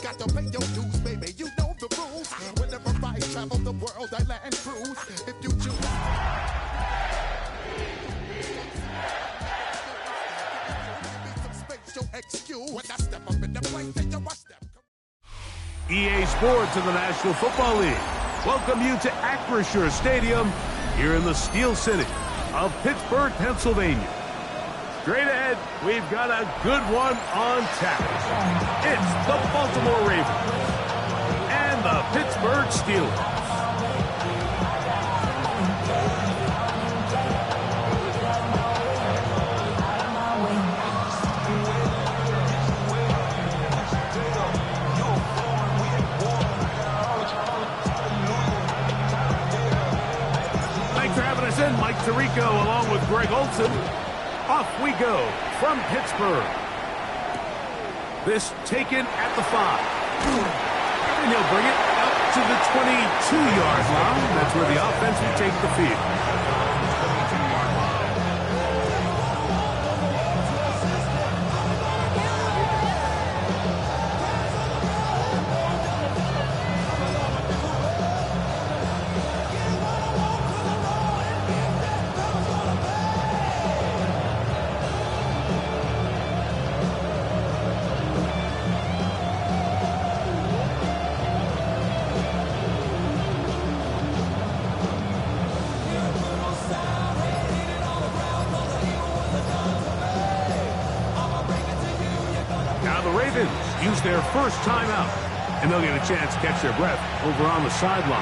Got to pay your dues, baby. You know the rules. Whenever I travel the world, I land cruise. If you choose. EA Sports in the National Football League welcome you to Acrisure Stadium here in the Steel City of Pittsburgh, Pennsylvania. Straight ahead, we've got a good one on tap. It's the Baltimore Ravens and the Pittsburgh Steelers. Thanks for having us in, Mike Tirico, along with Greg Olson. Off we go from Pittsburgh. This taken at the 5. And he'll bring it out to the 22-yard line. That's where the offense will take the field. Use their first timeout, and they'll get a chance to catch their breath over on the sideline.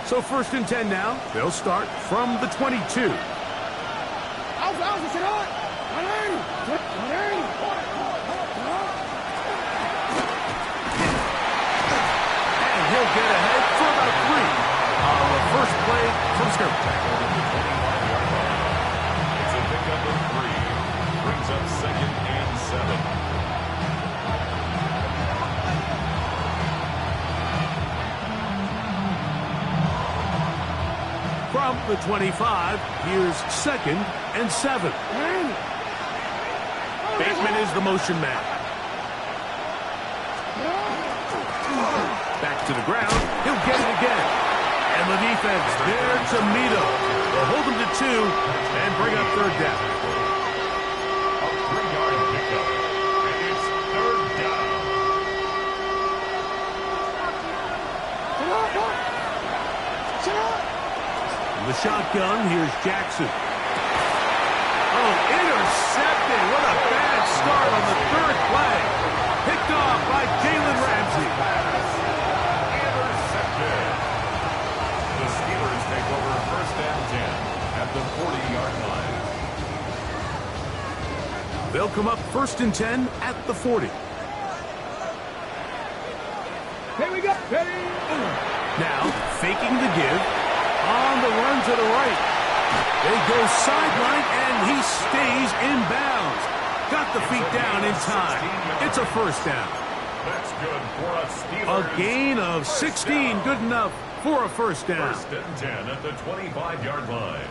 So 1st and 10 now. They'll start from the 22. He'll get ahead for about 3 on the first play from scrimmage. It's a pickup of 3. Brings up 2nd and 7. From the 25, here's 2nd and 7. Bateman is the motion man. Back to the ground. He'll get it again. And the defense there to meet him. They'll hold him to 2 and bring up 3rd down. A 3-yard pickup. And it's 3rd down. In the shotgun, here's Jackson. Oh, intercepted. What a bad start on the 3rd play. Picked off by Jalen Ramsey. The Steelers take over 1st and 10 at the 40-yard line. They'll come up 1st and 10 at the 40. Here we go. Ready? Now, faking the give. On the run to the right. They go sideline, and he stays in bounds. Got the feet down in time. It's a 1st down. That's good for a Steelers. A gain of 16. Good enough for a 1st down. 1st and 10 at the 25-yard line.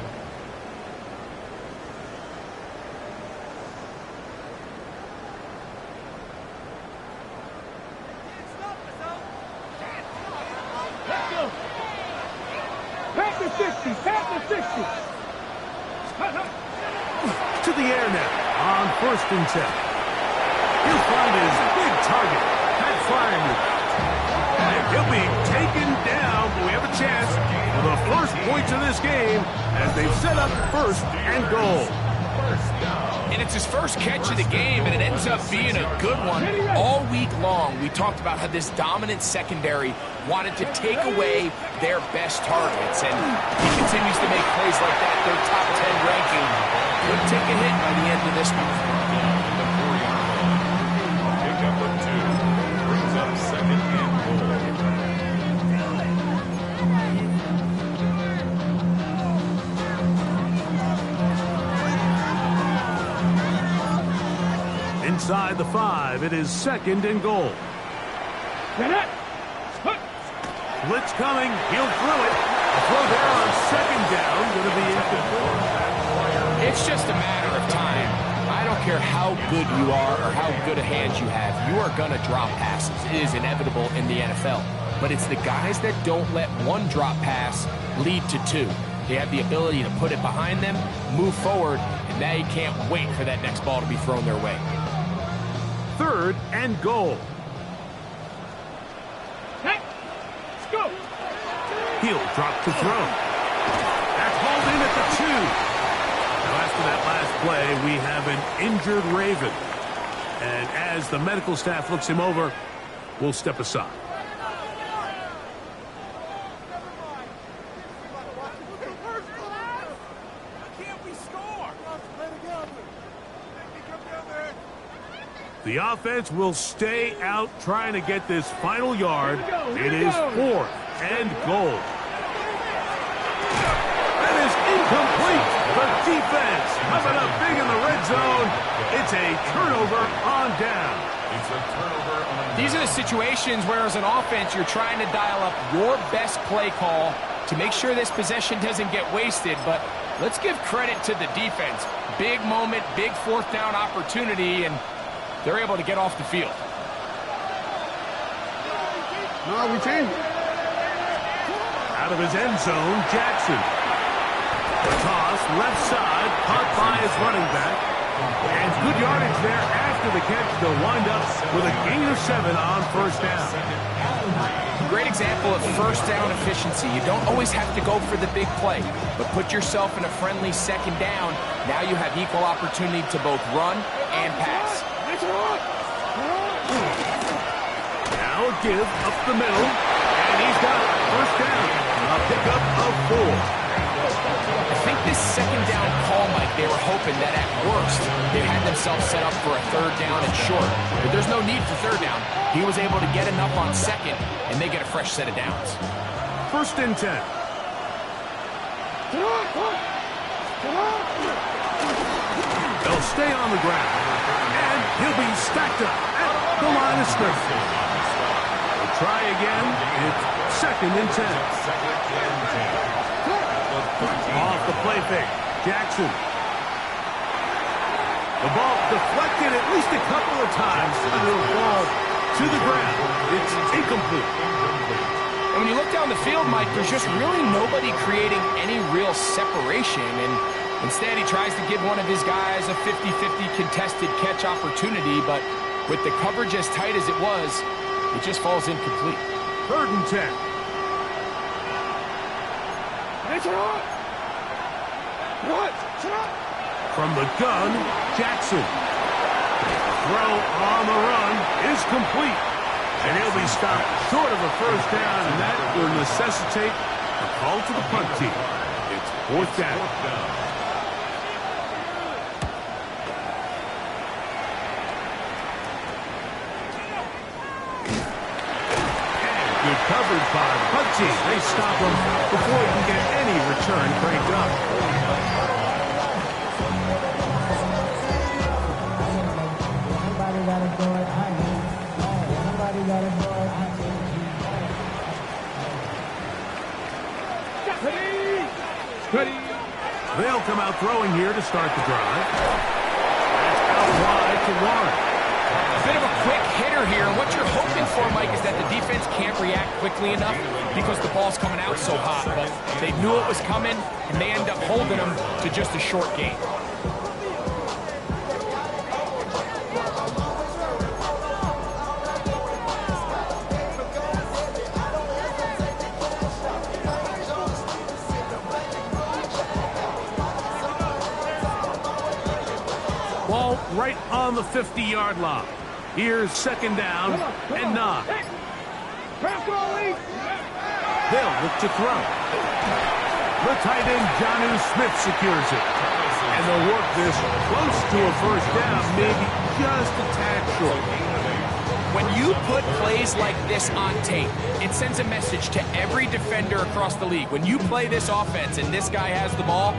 Pass the 60. Pass the 60. To the air now on 1st and 10. He'll find his big target, Pat Fryermuth. And he'll be taken down, but we have a chance for the first points of this game as they've set up 1st and goal. And it's his first catch of the game, and it ends up being a good one. All week long, we talked about how this dominant secondary wanted to take away their best targets, and he continues to make plays like that. Their top 10 ranking could take a hit by the end of this one. The 4-yard line. A pickup of 2. Brings up 2nd and goal. Inside the 5, it is 2nd and goal. Blitz coming. He'll throw it. A throw there on second down. Going to be incomplete. It's just a matter of time. I don't care how good you are or how good a hand you have. You are going to drop passes. It is inevitable in the NFL. But it's the guys that don't let one drop pass lead to two. They have the ability to put it behind them, move forward, and they can't wait for that next ball to be thrown their way. 3rd and goal. Hey, let's go. He'll drop to throw. That's hauled in at the 2. Now after that last play, we have an injured Raven. And as the medical staff looks him over, we'll step aside. The offense will stay out trying to get this final yard. It is 4th and goal. That is incomplete. The defense coming up big in the red zone. It's a turnover on down. It's a turnover on. These are the situations where as an offense you're trying to dial up your best play call to make sure this possession doesn't get wasted. But let's give credit to the defense. Big moment, big 4th down opportunity, and they're able to get off the field. No, we changed it. Out of his end zone, Jackson. The toss, left side, caught by his running back. And good yardage there after the catch. They'll wind up with a gain of 7 on 1st down. Great example of 1st down efficiency. You don't always have to go for the big play, but put yourself in a friendly 2nd down. Now you have equal opportunity to both run and pass. Now a give up the middle, and he's got it. 1st down. A pickup of 4. I think this 2nd down call, Mike, they were hoping that at worst they had themselves set up for a 3rd down and short. But there's no need for 3rd down. He was able to get enough on 2nd, and they get a fresh set of downs. 1st and 10. They'll stay on the ground, and he'll be stacked up at the line of scrimmage. We'll try again. It's 2nd and 10. Off the play fake. Jackson. The ball deflected at least a couple of times. It'll fall to the ground. It's incomplete. And when you look down the field, Mike, there's just really nobody creating any real separation. And instead, he tries to give one of his guys a 50-50 contested catch opportunity. But with the coverage as tight as it was, it just falls incomplete. 3rd and 10. From the gun, Jackson. Throw on the run is complete. And he'll be stopped short of a 1st down, and that will necessitate a call to the punt team. It's 4th down. And good coverage by the punt team. They stop him before he can get any return cranked up. They'll come out throwing here to start the drive. That's out wide to Warren. A bit of a quick hitter here, and what you're hoping for, Mike, is that the defense can't react quickly enough because the ball's coming out so hot. But they knew it was coming, and they end up holding them to just a short gain. Ball right on the 50-yard line. Here's 2nd down and 9. They'll look to throw. The tight end, Jonnu Smith, secures it. And they'll work this close to a 1st down, maybe just a tad short. When you put plays like this on tape, it sends a message to every defender across the league. When you play this offense and this guy has the ball,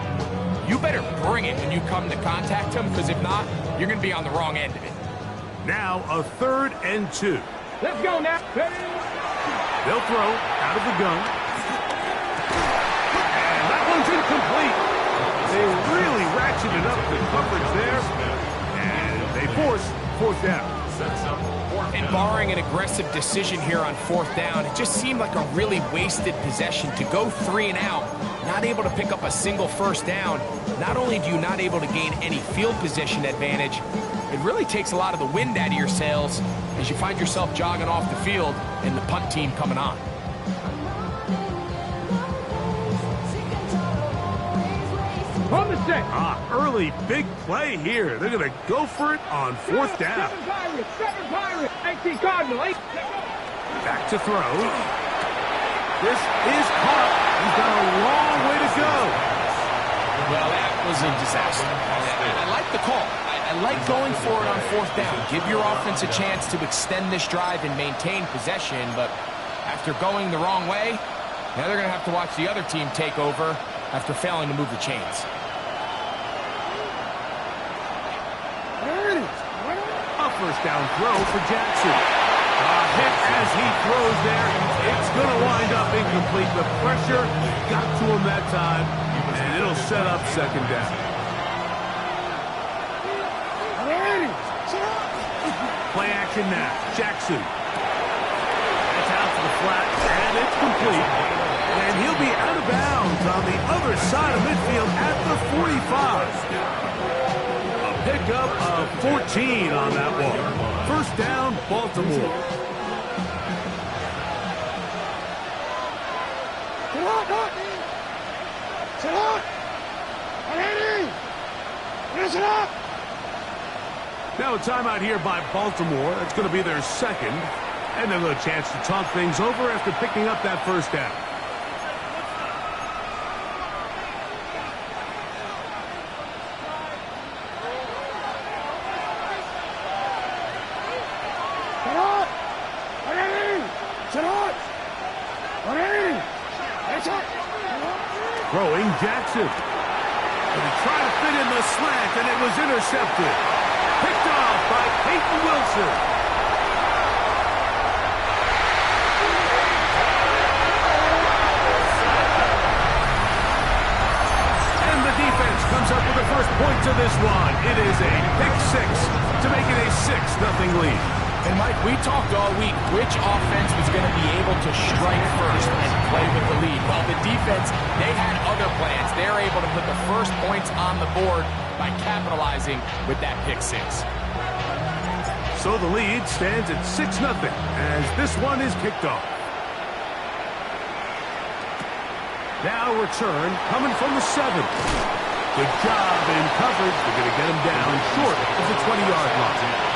you better bring it when you come to contact him, because if not, you're going to be on the wrong end of it. Now a 3rd and 2. Let's go now. They'll throw out of the gun. And that one's incomplete. They really ratcheted up the coverage there. And they force fourth down. And barring an aggressive decision here on fourth down, it just seemed like a really wasted possession to go 3 and out, not able to pick up a single first down. Not only do you not able to gain any field position advantage, it really takes a lot of the wind out of your sails as you find yourself jogging off the field and the punt team coming on. On the set. Early big play here. They're going to go for it on fourth down. 7 Pirates, 18 Cardinal, 8. Back to throw. This is caught. He's got a long way to go. Well, that was a disaster. I like the call. I like going for it on fourth down. Give your offense a chance to extend this drive and maintain possession, but after going the wrong way, now they're going to have to watch the other team take over after failing to move the chains. A first down throw for Jackson. Hit as he throws there. It's going to wind up incomplete. The pressure got to him that time, and it'll set up second down. Play action now. Jackson. That's out to the flat, and it's complete. And he'll be out of bounds on the other side of midfield at the 45. A pickup of 14 on that one. First down, Baltimore. Now a timeout here by Baltimore. That's going to be their second. And they'll get a chance to talk things over after picking up that first down. Throwing Jackson. And he tried to fit in the slant, and it was intercepted. Picked off by Peyton Wilson. And the defense comes up with the first points of this one. It is a pick six to make it a 6-0 lead. And, Mike, we talked all week which offense was going to be able to strike first and play with the lead. Well, the defense, they had other plans. They're able to put the first points on the board by capitalizing with that pick six. So the lead stands at 6-0 as this one is kicked off. Now return coming from the 7. Good job in coverage. They're going to get him down short of the 20-yard line.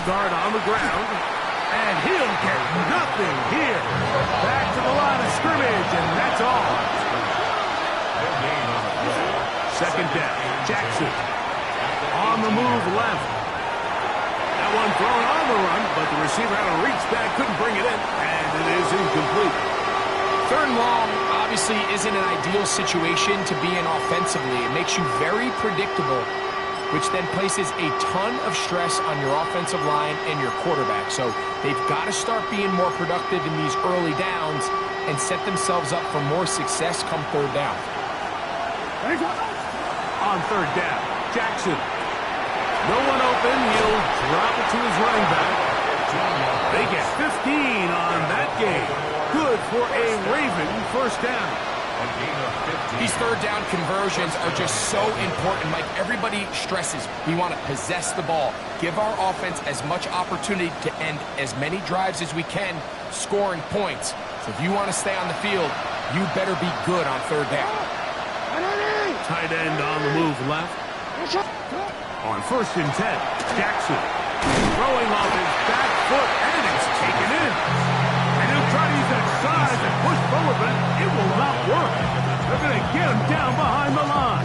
Start on the ground, and he'll get nothing here. Back to the line of scrimmage, and that's all. Second down, Jackson on the move left. That one thrown on the run, but the receiver had to reach back, couldn't bring it in, and it is incomplete. Third and long obviously isn't an ideal situation to be in offensively. It makes you very predictable, which then places a ton of stress on your offensive line and your quarterback. So they've got to start being more productive in these early downs and set themselves up for more success come third down. On third down, Jackson. No one open. He'll drop it to his running back. They get 15 on that game. Good for a Raven first down. These third down conversions are just so important, Mike. Everybody stresses we want to possess the ball, give our offense as much opportunity to end as many drives as we can, scoring points. So if you want to stay on the field, you better be good on third down. Tight end on the move left. On first and 10, Jackson throwing off his back foot, and it's taken in. And he'll try to use that size and push forward, but it will not work. They're going to get him down behind the line.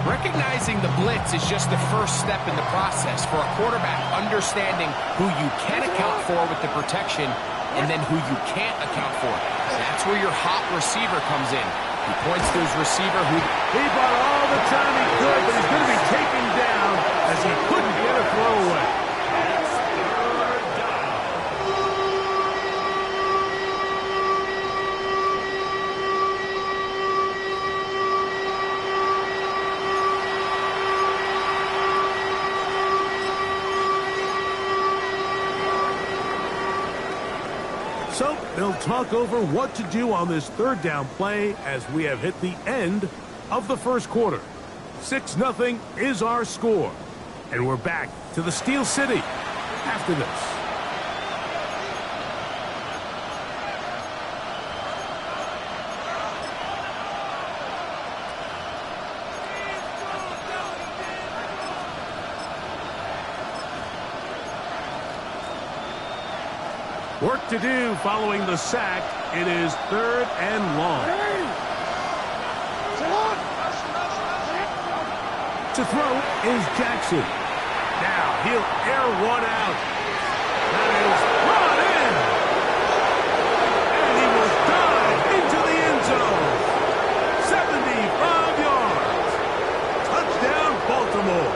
Recognizing the blitz is just the first step in the process for a quarterback understanding who you can account for with the protection and then who you can't account for. That's where your hot receiver comes in. He points to his receiver who... He bought all the time he could, but he's going to be taken down as he couldn't get a throw away. So they'll talk over what to do on this third down play as we have hit the end of the first quarter. 6-0 is our score. And we're back to the Steel City after this. Work to do following the sack. It is 3rd and long. To throw is Jackson. Now he'll air one out. That is brought in. And he will dive into the end zone. 75 yards. Touchdown, Baltimore.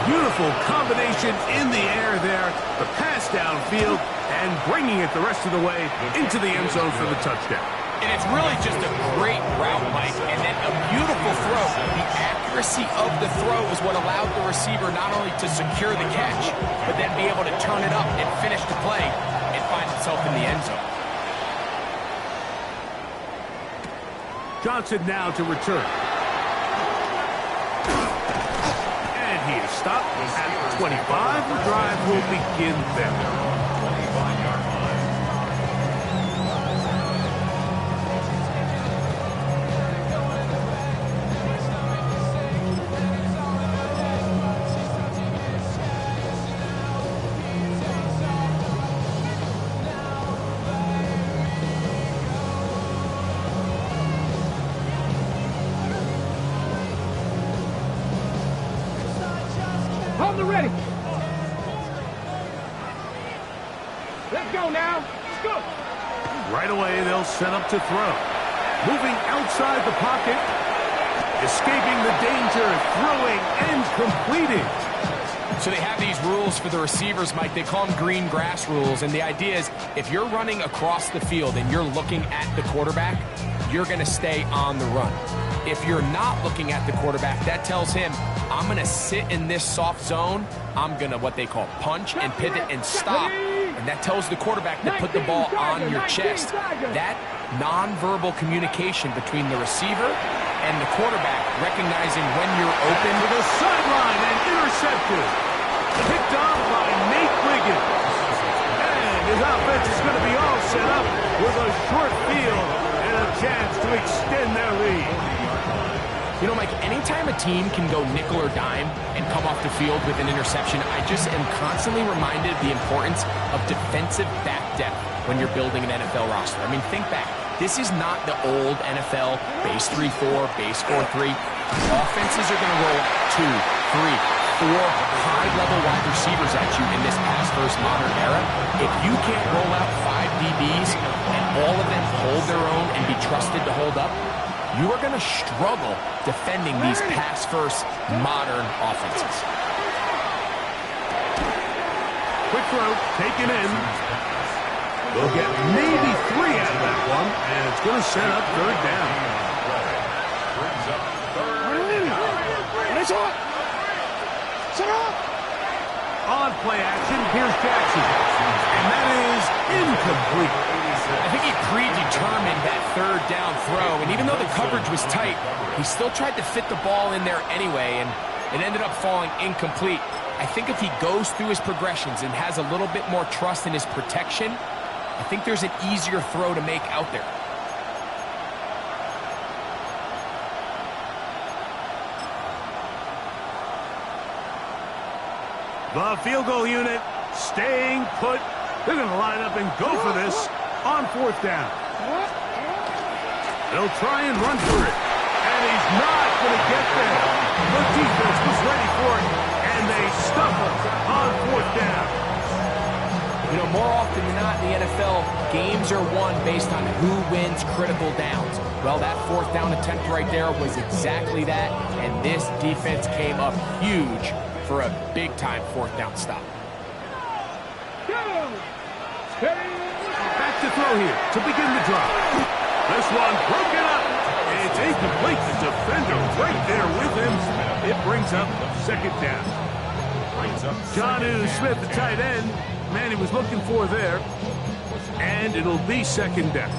Beautiful combination in the air there. The pass downfield and bringing it the rest of the way into the end zone for the touchdown. And it's really just a great route, Mike, and then a beautiful throw. The accuracy of the throw is what allowed the receiver not only to secure the catch, but then be able to turn it up and finish the play and find himself in the end zone. Johnson now to return. He is stopped at 25. The drive will begin there. 25-yard line. Hold the ready. Let's go now. Let's go. Right away, they'll set up to throw. Moving outside the pocket. Escaping the danger. Throwing and completing. So they have these rules for the receivers, Mike. They call them green grass rules. And the idea is if you're running across the field and you're looking at the quarterback, you're going to stay on the run. If you're not looking at the quarterback, that tells him, I'm going to sit in this soft zone. I'm going to what they call punch and pivot and stop. And that tells the quarterback to put the ball on your chest. That nonverbal communication between the receiver and the quarterback, recognizing when you're open. To the sideline and intercepted. Picked off by Nate Wiggins. And his offense is going to be all set up with a short field and a chance to extend their lead. You know, Mike, anytime a team can go nickel or dime and come off the field with an interception, I just am constantly reminded of the importance of defensive back depth when you're building an NFL roster. I mean, think back. This is not the old NFL base 3-4, base 4-3. Offenses are going to roll 2, 3, 4 high-level wide receivers at you in this pass-first modern era. If you can't roll out 5 DBs and all of them hold their own and be trusted to hold up, you are going to struggle defending these pass-first modern offenses. Quick throw, taken in. They'll get maybe 3 out of that one, and it's going to set up 3rd down. Brings up 3rd down. On play action, here's Jackson. And that is incomplete. I think he predetermined that 3rd down throw, and even though the coverage was tight, he still tried to fit the ball in there anyway, and it ended up falling incomplete. I think if he goes through his progressions and has a little bit more trust in his protection, I think there's an easier throw to make out there. The field goal unit staying put. They're going to line up and go for this on 4th down. They'll try and run for it. And he's not going to get there. The defense was ready for it, and they stuff him on fourth down. You know, more often than not in the NFL, games are won based on who wins critical downs. Well, that fourth down attempt right there was exactly that, and this defense came up huge for a big-time fourth down stop. Back to throw here to begin the drive. This one broken up. It's incomplete. The defender right there with him. It brings up second down. Jonnu Smith, the tight end. Man, he was looking for there. And it'll be second down.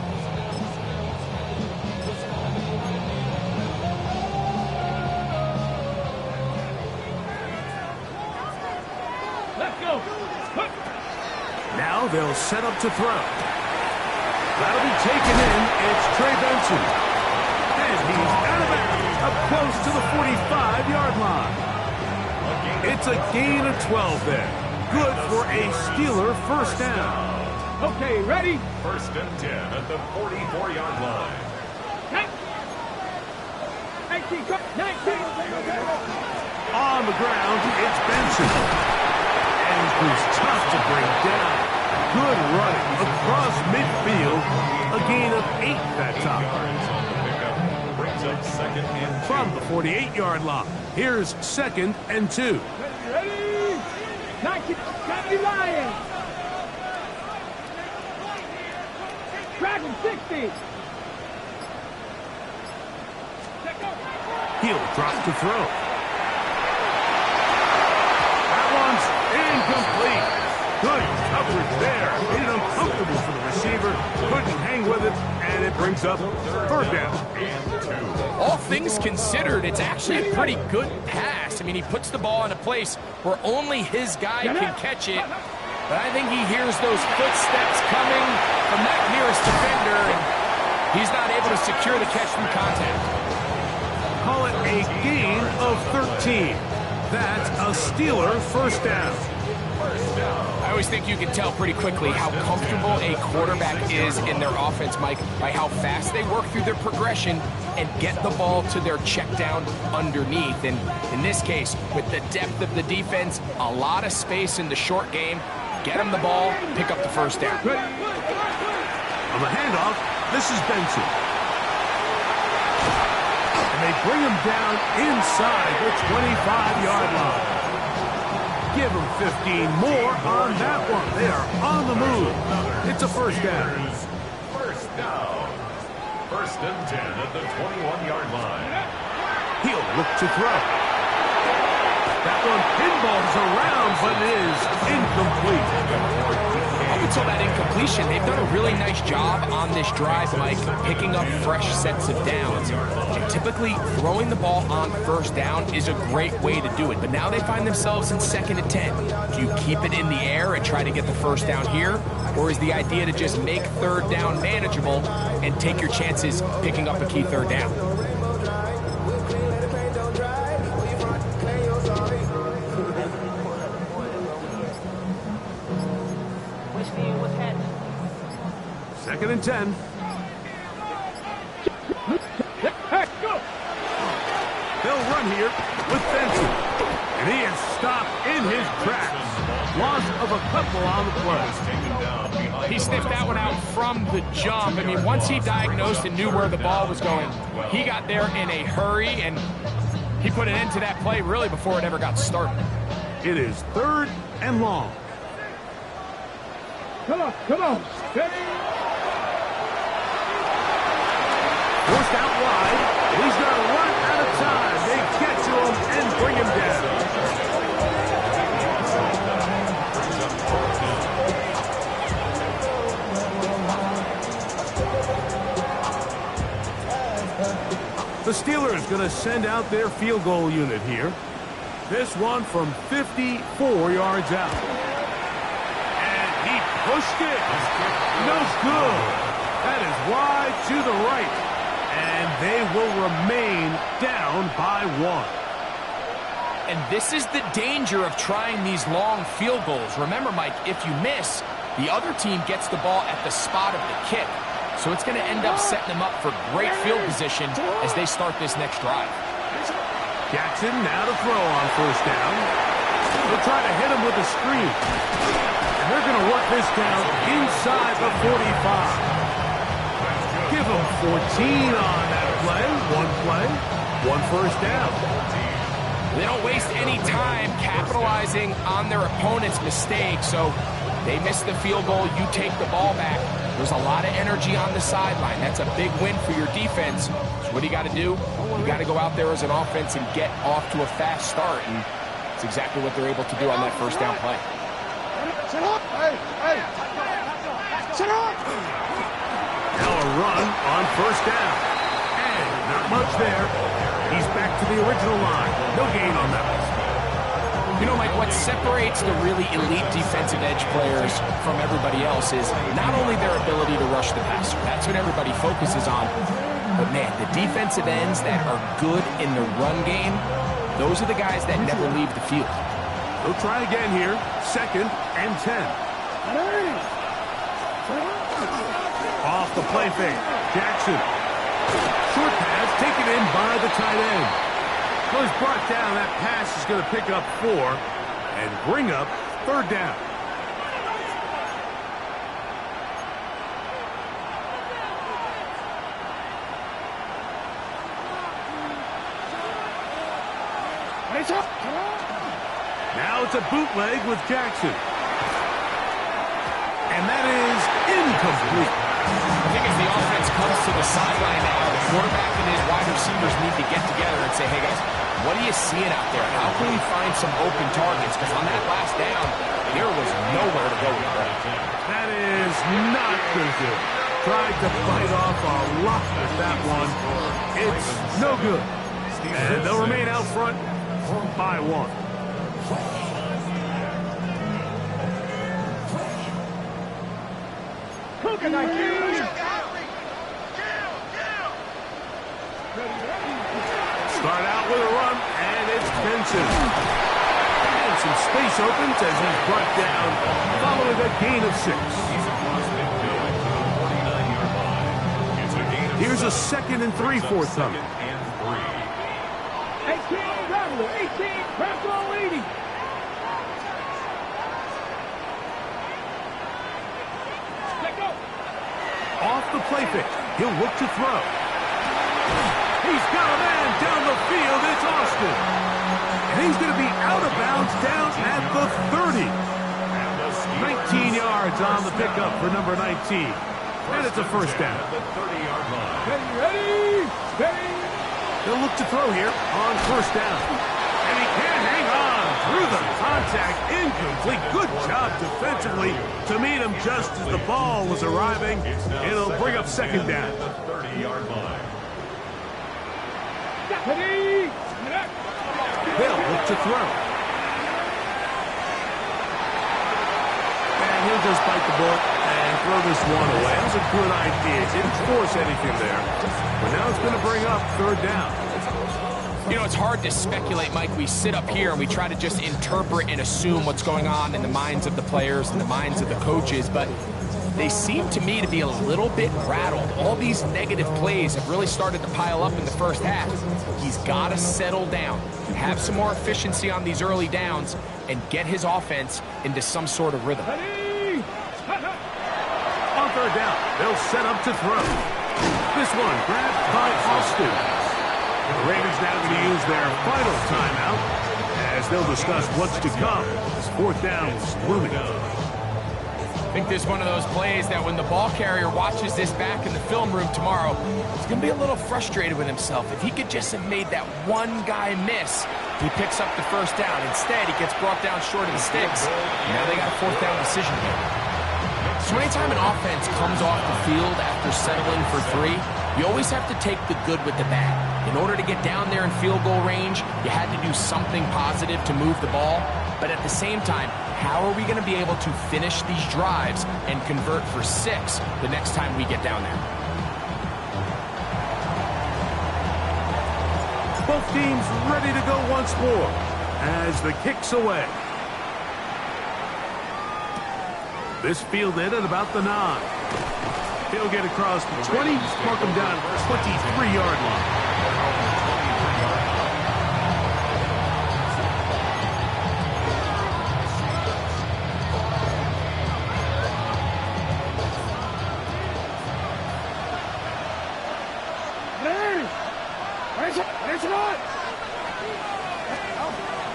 Let's go. Now they'll set up to throw. That'll be taken in. It's Trey Benson. And he's out of bounds, up close to the 45-yard line. It's a gain of 12 there. Good for a Steeler first down. Okay, ready? First and 10 at the 44-yard line. 19. On the ground, it's Benson. And he's tough to bring down. Good running across midfield. A gain of 8 that time. Brings up second and 2. From the 48-yard line, here's second and 2. Ready? 19. Got you lying. Dragon 60. He'll drop to throw. That one's incomplete. Good coverage there. Made it uncomfortable for the receiver. Couldn't hang with it, and it brings up third down. All things considered, it's actually a pretty good pass. I mean, he puts the ball in a place where only his guy can catch it. But I think he hears those footsteps coming from that nearest defender, and he's not able to secure the catch through contact. Call it a gain of 13. That's a Steeler first down. I always think you can tell pretty quickly how comfortable a quarterback is in their offense, Mike, by how fast they work through their progression and get the ball to their check down underneath. And in this case, with the depth of the defense, a lot of space in the short game, get them the ball, pick up the first down. On the handoff, this is Benson. And they bring him down inside the 25-yard line. Give him 15 more on that one. They are on the move. It's a first down. First down. First and 10 at the 21-yard line. He'll look to throw. That one pinballs around, but it is incomplete. Up until that incompletion, they've done a really nice job on this drive, Mike, picking up fresh sets of downs. And typically, throwing the ball on first down is a great way to do it. But now they find themselves in second and 10. Do you keep it in the air and try to get the first down here? Or is the idea to just make third down manageable and take your chances picking up a key third down? Second and 10. They'll run here with Benson. And he is stopped in his tracks. Loss of a couple on the play. He sniffed that one out from the jump. I mean, once he diagnosed and knew where the ball was going, he got there in a hurry, and he put an end to that play really before it ever got started. It is third and long. Come on. Forced out wide. He's going to run out of time. They get to him and bring him down. The Steelers going to send out their field goal unit here. This one from 54 yards out. And he pushed it. No good. That is wide to the right. And they will remain down by 1. And this is the danger of trying these long field goals. Remember, Mike, if you miss, the other team gets the ball at the spot of the kick. So it's going to end up setting them up for great field position as they start this next drive. Jackson now to throw on first down. They'll try to hit him with a screen. And they're going to work this down inside the 45. Give them 14 on that play. One first down. They don't waste any time capitalizing on their opponent's mistake, so they miss the field goal, you take the ball back. There's a lot of energy on the sideline. That's a big win for your defense. So what do you got to do? You got to go out there as an offense and get off to a fast start, and it's exactly what they're able to do on that first down play. Sit up! Hey! Sit up! Now a run on first down. And not much there. He's back to the original line. No gain on that one. You know, Mike, what separates the really elite defensive edge players from everybody else is not only their ability to rush the passer. That's what everybody focuses on. But, man, the defensive ends that are good in the run game, those are the guys that never leave the field. They'll try again here. 2nd and 10. Off the play fake. Jackson. Short pass taken in by the tight end. So he's brought down. That pass is going to pick up 4 and bring up 3rd down. Now it's a bootleg with Jackson. And that is incomplete. I think as the offense comes to the sideline now, the quarterback and his wide receivers need to get together and say, hey, guys, what are you seeing out there? How can we find some open targets? Because on that last down, there was nowhere to go with that. That is not good. Tried to bite off a lot with that one. It's no good. And they'll remain out front by 1. Start out with a run, and it's Benson. And some space opens as he's brought down following a gain of 6. Here's a 2nd and 3 for them. 18, Bravo leading. Off the play fake. He'll look to throw. He's got a man down the field. It's Austin. And he's going to be out of bounds down at the 30. 19 yards on the pickup for number 19. And it's a first down. Ready? He'll look to throw here on first down. And he can't hang on through the contact. Incomplete. Good job defensively to meet him just as the ball was arriving. It'll bring up 2nd down. They'll look to throw. And he'll just bite the bullet and throw this one away. That was a good idea. Didn't force anything there. But now it's going to bring up 3rd down. You know, it's hard to speculate, Mike. We sit up here and we try to just interpret and assume what's going on in the minds of the players and the minds of the coaches, but they seem to me to be a little bit rattled. All these negative plays have really started to pile up in the first half. He's got to settle down, have some more efficiency on these early downs, and get his offense into some sort of rhythm. On 3rd down, they'll set up to throw. This one grabbed by Austin. The Ravens now going to use their final timeout as they'll discuss what's to come. This 4th down is looming. I think this is one of those plays that when the ball carrier watches this back in the film room tomorrow, he's going to be a little frustrated with himself. If he could just have made that one guy miss, he picks up the first down. Instead, he gets brought down short of the sticks. Now they got a 4th down decision to make. So anytime an offense comes off the field after settling for 3, you always have to take the good with the bad. In order to get down there in field goal range, you had to do something positive to move the ball. But at the same time, how are we going to be able to finish these drives and convert for 6 the next time we get down there? Both teams ready to go once more as the kick's away. This fielded at about the 9. He'll get across the 20, mark him down at the 23-yard line.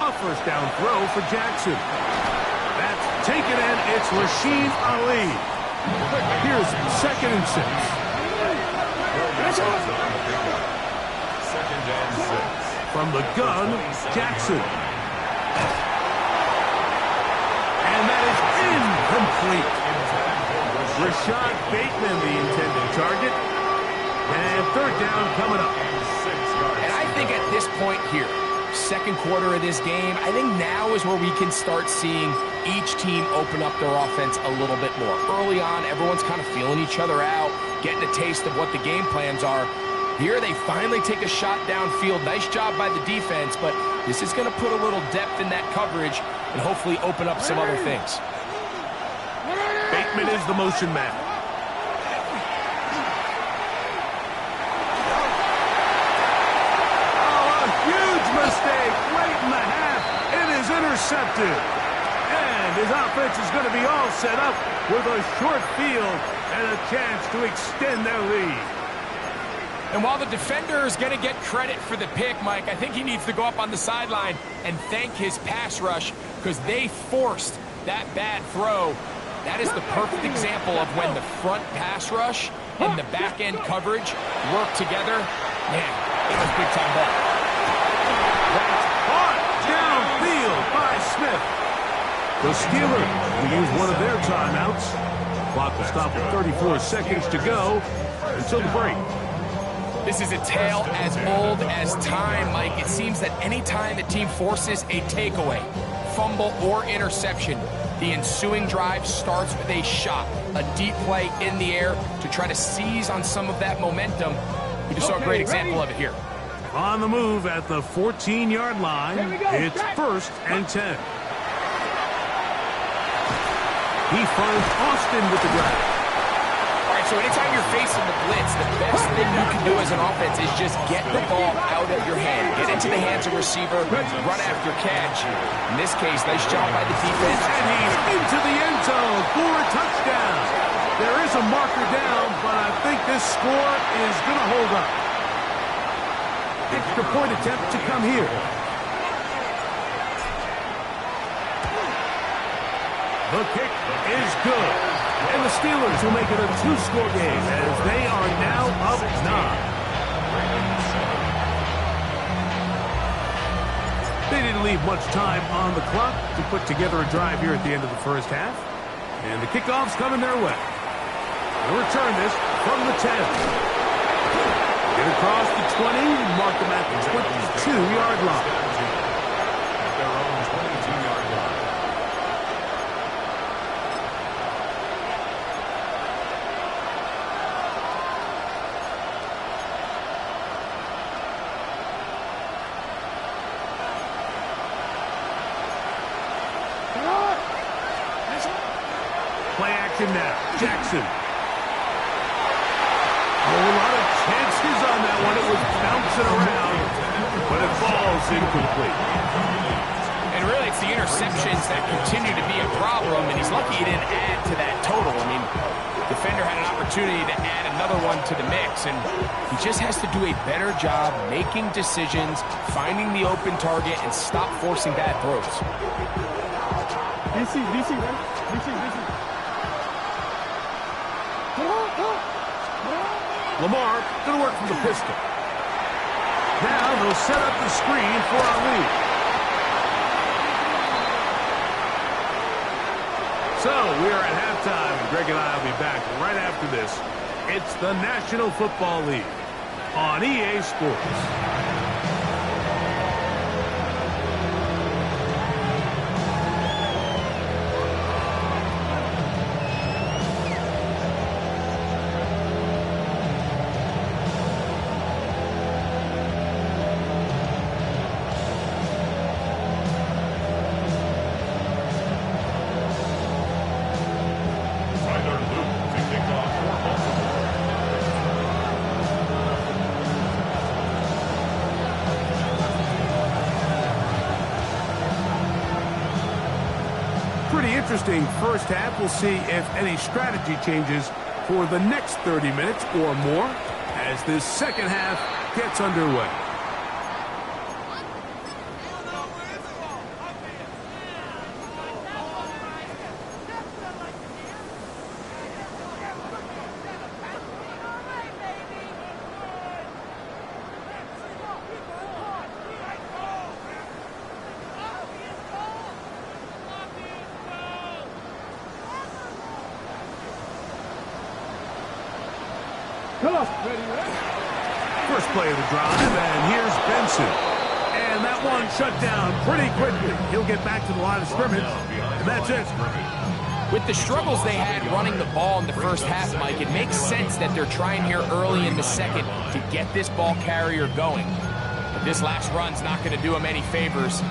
A first down throw for Jackson. That's taken in. It's Rashid Ali. Here's 2nd and 6. Second and 6. From the gun, Jackson. And that is incomplete. Rashad Bateman, the intended target. And 3rd down coming up. And I think at this point here, 2nd quarter of this game, I think now is where we can start seeing each team open up their offense a little bit more. Early on, everyone's kind of feeling each other out, getting a taste of what the game plans are. Here they finally take a shot downfield. Nice job by the defense, but this is going to put a little depth in that coverage and hopefully open up some other things. Bateman is the motion man. Mistake late in the half. It is intercepted. And his offense is going to be all set up with a short field and a chance to extend their lead. And while the defender is going to get credit for the pick, Mike, I think he needs to go up on the sideline and thank his pass rush because they forced that bad throw. That is the perfect example of when the front pass rush and the back end coverage work together. Man, it was big time ball. That's caught downfield by Smith. The Steelers will use one of their timeouts. Clock will stop with 34 seconds to go until the break. This is a tale as old as time, Mike. It seems that any time the team forces a takeaway, fumble, or interception, the ensuing drive starts with a shot, a deep play in the air to try to seize on some of that momentum. We just saw a great example of it here. On the move at the 14-yard line, it's 1st and 10. He finds Austin with the grab. All right, so anytime you're facing the blitz, the best thing you can do as an offense is just get the ball out of your hand. Get into the hands of receiver, run after catch. In this case, nice job by the defense. And he's into the end zone for a touchdown. There is a marker down, but I think this score is going to hold up. Extra point attempt to come here. The kick is good. And the Steelers will make it a 2-score game as they are now up 9. They didn't leave much time on the clock to put together a drive here at the end of the first half. And the kickoff's coming their way. They'll return this from the 10. Get across the 20, mark them at the 22-yard line. At their own 22-yard line. Play action now. Jackson. A lot of chances on that one. It was bouncing around, but it falls incomplete. And really, it's the interceptions that continue to be a problem, and he's lucky he didn't add to that total. I mean, the defender had an opportunity to add another one to the mix, and he just has to do a better job making decisions, finding the open target, and stop forcing bad throws. DC. Lamar going to work from the pistol. Now they'll set up the screen for Ali. So we are at halftime, and Greg and I will be back right after this. It's the National Football League on EA Sports. Tyler Luke to kick off for Baltimore. Pretty interesting first half. We'll see if any strategy changes for the next 30 minutes or more as this second half gets underway. First play of the drive, and here's Benson. And that one shut down pretty quickly. He'll get back to the line of scrimmage, and that's it. With the struggles they had running the ball in the first half, Mike, it makes sense that they're trying here early in the second to get this ball carrier going. But this last run's not going to do him any favors.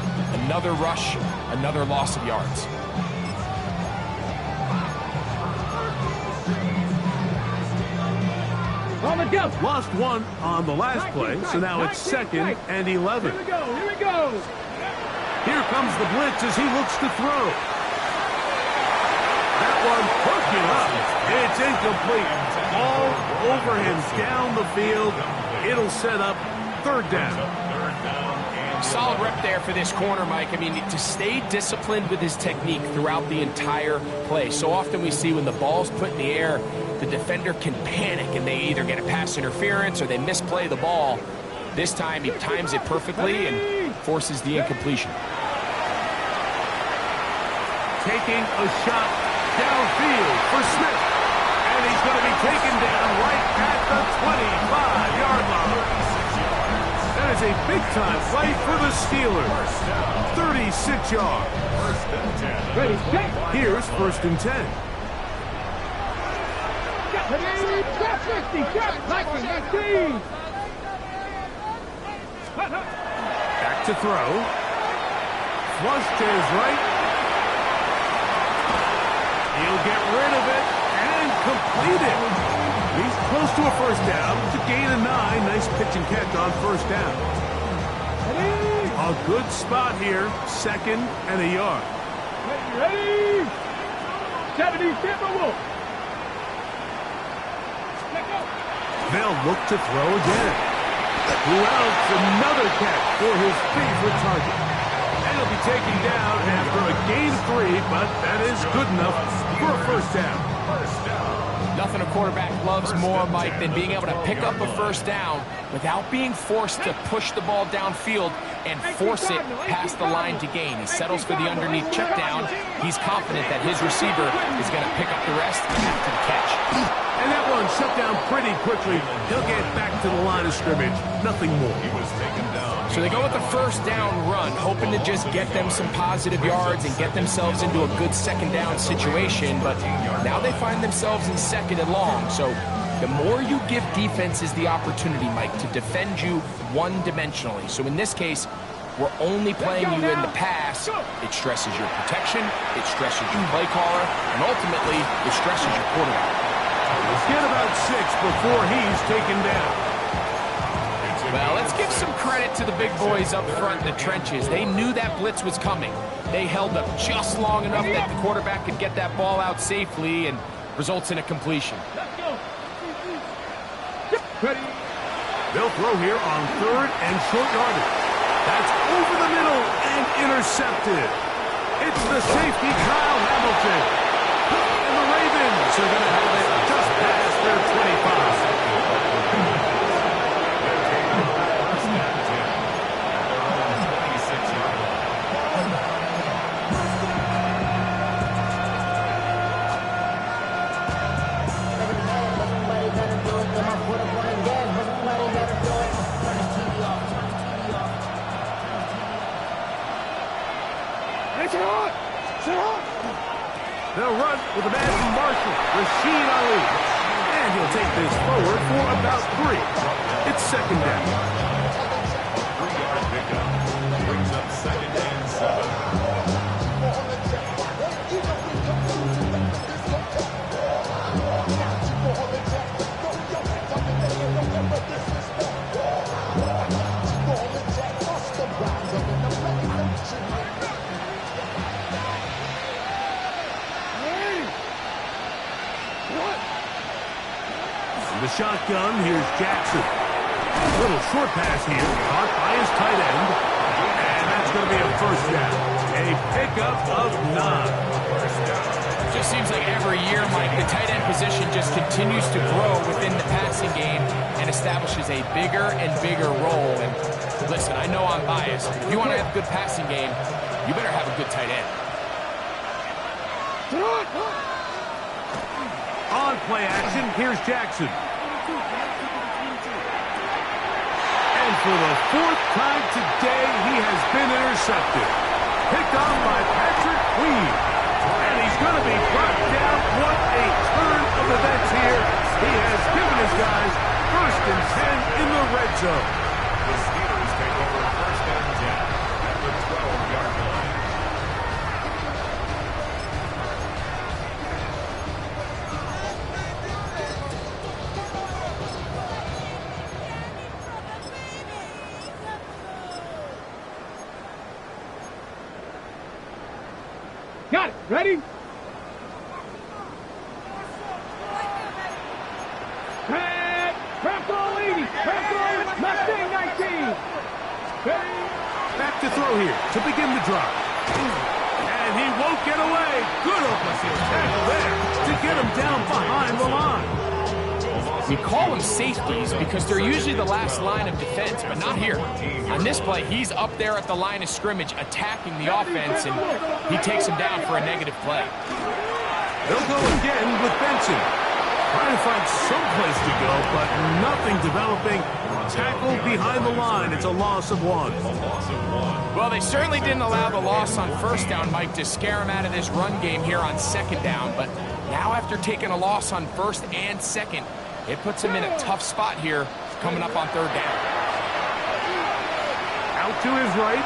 Another rush, another loss of yards. Lost one on the last play, so now it's 2nd and 11. Here we go, here we go. Here comes the blitz as he looks to throw. That one hooking up. It's incomplete. All over him down the field. It'll set up 3rd down. Solid rep there for this corner, Mike. I mean, to stay disciplined with his technique throughout the entire play. So often we see when the ball's put in the air, the defender can panic and they either get a pass interference or they misplay the ball. This time he times it perfectly and forces the incompletion. Taking a shot downfield for Smith. And he's going to be taken down right at the 25-yard line. That is a big-time play for the Steelers. 36 yards. Ready, set. Here's 1st and 10. Step 50, step 19. Back to throw. Flush to his right. He'll get rid of it and complete it. He's close to a 1st down. It's a gain of 9. Nice pitch and catch on 1st down. A good spot here. 2nd and a yard. Ready? 70, Tampa Wolf. They'll look to throw again. Who else? Another catch for his favorite target. And he'll be taken down after a gain of 3, but that is good enough for a 1st down. Nothing a quarterback loves more, Mike, than being able to pick up a 1st down without being forced to push the ball downfield and force it past the line to gain. He settles for the underneath check down. He's confident that his receiver is going to pick up the rest after the catch. And that one shut down pretty quickly. He'll get back to the line of scrimmage. Nothing more. He was taken down. So they go with the 1st down run, hoping to just get them some positive yards and get themselves into a good 2nd down situation. But now they find themselves in 2nd and long. So the more you give defenses the opportunity, Mike, to defend you one-dimensionally. So in this case, we're only playing you in the pass. It stresses your protection, it stresses your play caller, and ultimately, it stresses your quarterback. Let's get about 6 before he's taken down. Well, let's give some credit to the big boys up front in the trenches. They knew that blitz was coming. They held up just long enough that the quarterback could get that ball out safely and results in a completion. Let's go. They'll throw here on 3rd and short yardage. That's over the middle and intercepted. It's the safety, Kyle Hamilton. And the Ravens are going to have it just past their 25. They'll run with the man from Marshall, Rashid Ali. And he'll take this forward for about 3. It's 2nd down. 3-yard pickup. Brings up 2nd and 7. shotgun. Here's Jackson. Little short pass here, caught by his tight end. And that's going to be a first down. A pickup of 9. Just seems like every year, Mike, the tight end position just continues to grow within the passing game and establishes a bigger and bigger role. And listen, I know I'm biased, but if you want to have a good passing game, you better have a good tight end. On play action, here's Jackson. And for the 4th time today, he has been intercepted. Picked off by Patrick Queen. And he's going to be brought down. What a turn of events here. He has given his guys 1st and 10 in the red zone. The Steelers take over 1st and 10 at the 12-yard line. Got it. Ready? Press all 80. Press all Mustang 19. Ready? Back to throw here to begin the drive. And he won't get away. Good open field tackle there to get him down behind the line. We call them safeties because they're usually the last line of defense, but not here. On this play, he's up there at the line of scrimmage attacking the offense, and he takes him down for a negative play. They'll go again with Benson. Trying to find some place to go, but nothing developing. Tackle behind the line. It's a loss of 1. Well, they certainly didn't allow the loss on 1st down, Mike, to scare him out of this run game here on 2nd down. But now after taking a loss on 1st and 2nd, it puts him in a tough spot here coming up on 3rd down. Out to his right.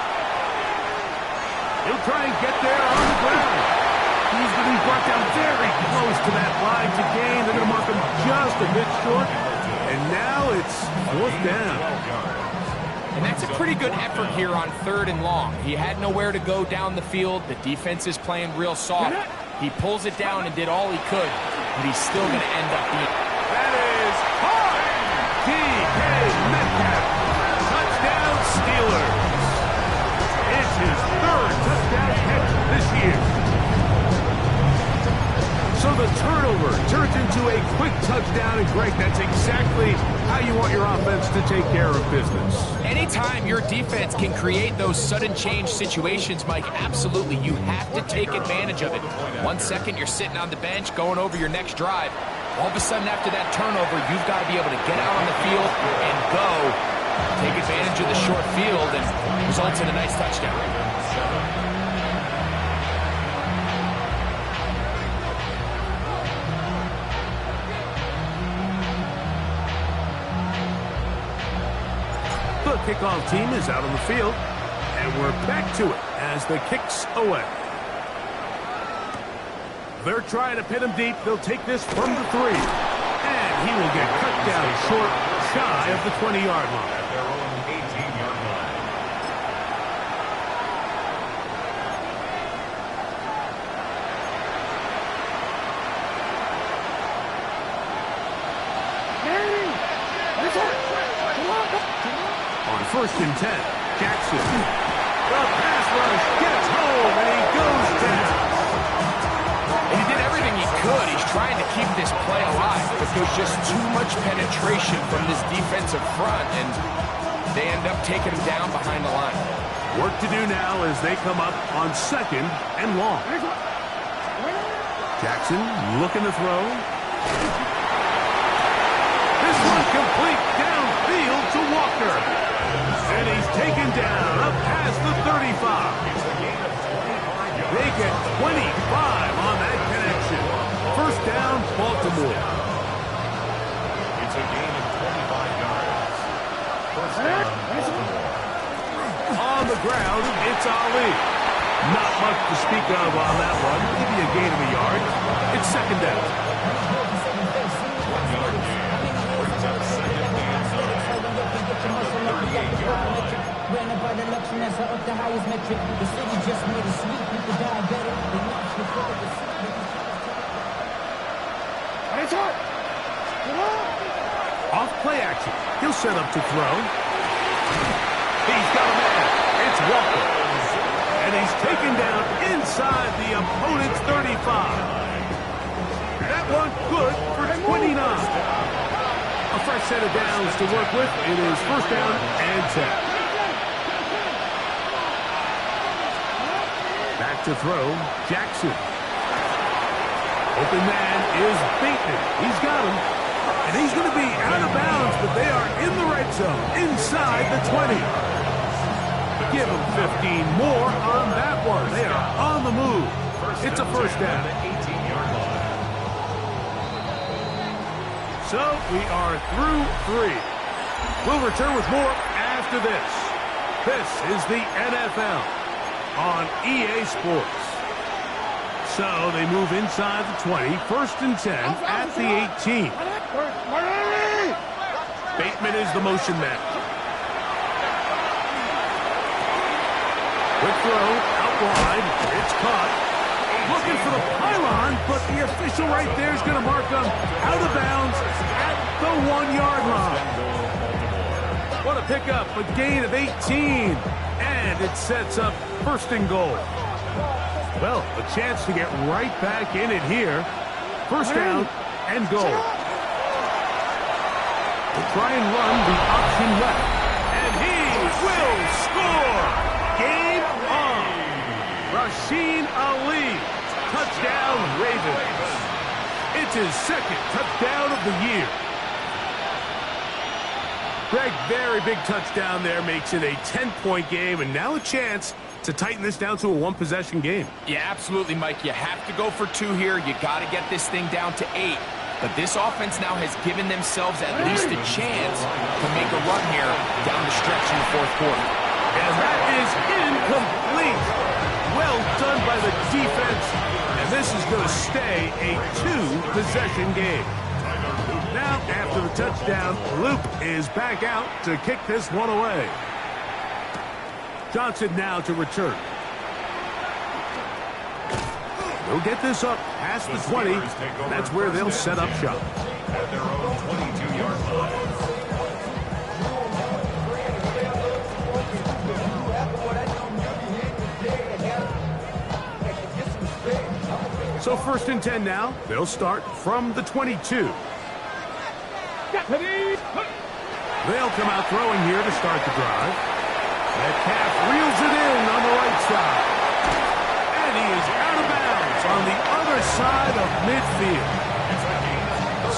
He'll try and get there on the ground. He's going to be brought down very close to that line to gain. They're going to mark him just a bit short. And now it's 4th down. And that's a pretty good effort here on 3rd and long. He had nowhere to go down the field. The defense is playing real soft. He pulls it down and did all he could, but he's still going to end up being... That is hard. D.K. Metcalf. Touchdown Steelers. It's his 3rd touchdown catch this year. So the turnover turns into a quick touchdown, and Greg, that's exactly how you want your offense to take care of business. Anytime your defense can create those sudden change situations, Mike, absolutely, you have to take advantage of it. 1 second, you're sitting on the bench, going over your next drive. All of a sudden, after that turnover, you've got to be able to get out on the field and go, take advantage of the short field, and results in a nice touchdown. The kickoff team is out on the field, and we're back to it as the kick's away. They're trying to pin him deep. They'll take this from the 3. And he will get cut down short, shy of the 20-yard line. At their own 18-yard line. On 1st and 10, Jackson. The pass rush gets home, and he goes down. And he did everything he could. He's trying to keep this play alive, but there's just too much penetration from this defensive front, and they end up taking him down behind the line. Work to do now as they come up on 2nd and long. Jackson looking to throw. This one complete downfield to Walker. And he's taken down up past the 35. They get 25 on that connection. 1st down, Baltimore. It's a gain of 25 yards. 1st down, Baltimore. On the ground, it's Ali. Not much to speak of on that one. Maybe a gain of a yard. It's 2nd down. 1-yard gain. Brings up 2nd and 38-yard line. Play action. He'll set up to throw. He's got a man. It's Walker. And he's taken down inside the opponent's 35. That one good for 29. A fresh set of downs to work with. It is first down and 10. Back to throw, Jackson. Open man is Bateman. He's got him. And he's going to be out of bounds, but they are in the red zone, inside the 20. Give them 15 more on that one. They are on the move. It's a first down. So we are through 3. We'll return with more after this. This is the NFL on EA Sports. So they move inside the 20, first and 10 at the 18. Bateman is the motion man. Quick throw, out wide, it's caught. Looking for the pylon, but the official right there is going to mark him out of bounds at the 1-yard line. What a pickup, a gain of 18. And it sets up first and goal. Well, a chance to get right back in it here. First down and goal. We'll try and run the option left. And he will score! Game on! Rasheen Ali. Touchdown, Ravens. It's his second touchdown of the year. Greg, very big touchdown there. Makes it a 10-point game, and now a chance to tighten this down to a one-possession game. Yeah, absolutely, Mike. You have to go for 2 here. You got to get this thing down to 8. But this offense now has given themselves at least a chance to make a run here down the stretch in the fourth quarter. And that is incomplete. Well done by the defense. And this is going to stay a 2-possession game. Now, after the touchdown, Luke is back out to kick this one away. Johnson now to return. They'll get this up past the 20. That's where they'll set up shop. At their own 22-yard line. So first and 10 now. They'll start from the 22. They'll come out throwing here to start the drive. Metcalf reels it in on the right side. And he is out of bounds on the other side of midfield.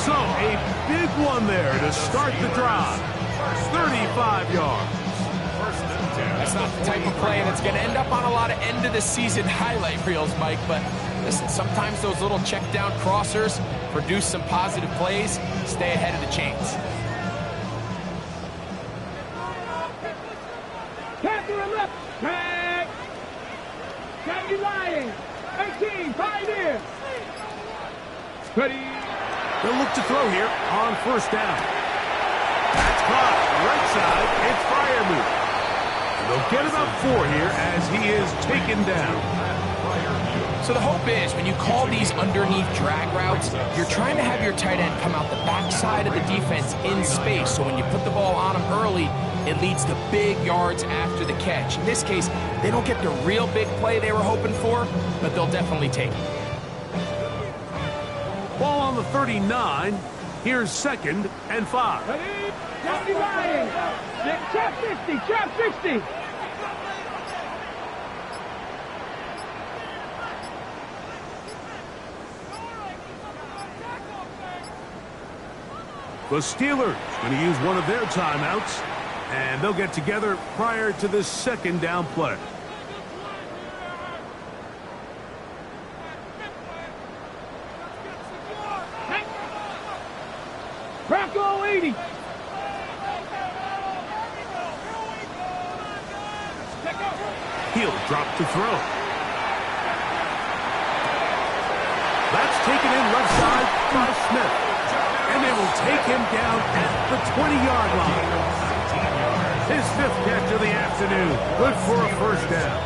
So a big one there to start the drive. 35 yards. That's not the type of play that's going to end up on a lot of end-of-the-season highlight reels, Mike. But listen, sometimes those little check-down crossers produce some positive plays. Stay ahead of the chains. Left, tag. Can't be lying. 18, 5 in. Ready. They'll look to throw here on first down. That's caught. Right side, it's Freiermuth. They'll get about 4 here as he is taken down. So the hope is when you call these underneath drag routes, you're trying to have your tight end come out the backside of the defense in space. So when you put the ball on him early, it leads to big yards after the catch. In this case, they don't get the real big play they were hoping for, but they'll definitely take it. Ball on the 39. Here's second and 5. Ready. Can't be lying. Trap 60, trap 60. The Steelers going to use one of their timeouts, and they'll get together prior to this second down play. Bracco 80. He'll drop to throw. That's taken in left side by Smith. And they will take him down at the 20-yard line. His 5th catch of the afternoon. Good for a first down.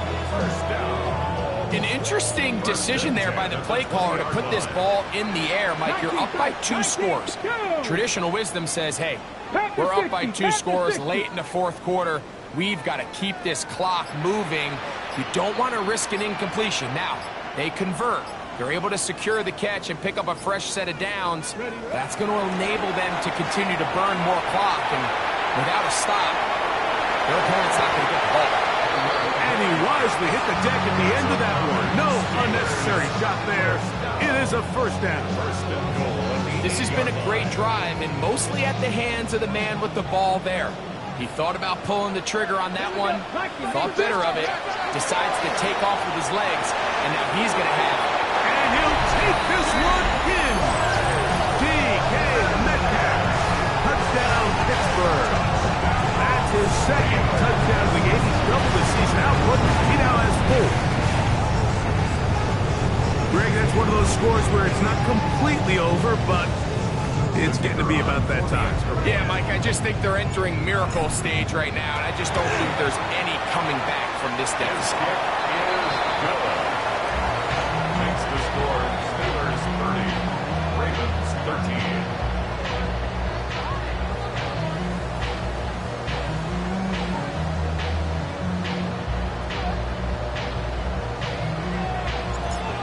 An interesting decision there by the play caller to put this ball in the air. Mike, you're up by 2 scores. Traditional wisdom says, hey, we're up by 2 scores late in the 4th quarter. We've got to keep this clock moving. You don't want to risk an incompletion. Now, they convert. They're able to secure the catch and pick up a fresh set of downs. That's going to enable them to continue to burn more clock. And without a stop, their opponent's not going to get the ball. And he wisely hit the deck at the end of that one. No unnecessary shot there. It is a first down. This has been a great drive, and mostly at the hands of the man with the ball there. He thought about pulling the trigger on that one, thought better of it, decides to take off with his legs, and now he's going to have it. And he'll take this one in. D.K. Metcalf. Touchdown, Pittsburgh. That's his 2nd touchdown of the game. He's doubled the season output. He now has 4. Greg, that's one of those scores where it's not completely over, but it's getting to be about that time. Yeah, Mike, I just think they're entering miracle stage right now, and I just don't think there's any coming back from this deficit. Makes the score Steelers 30, Ravens 13.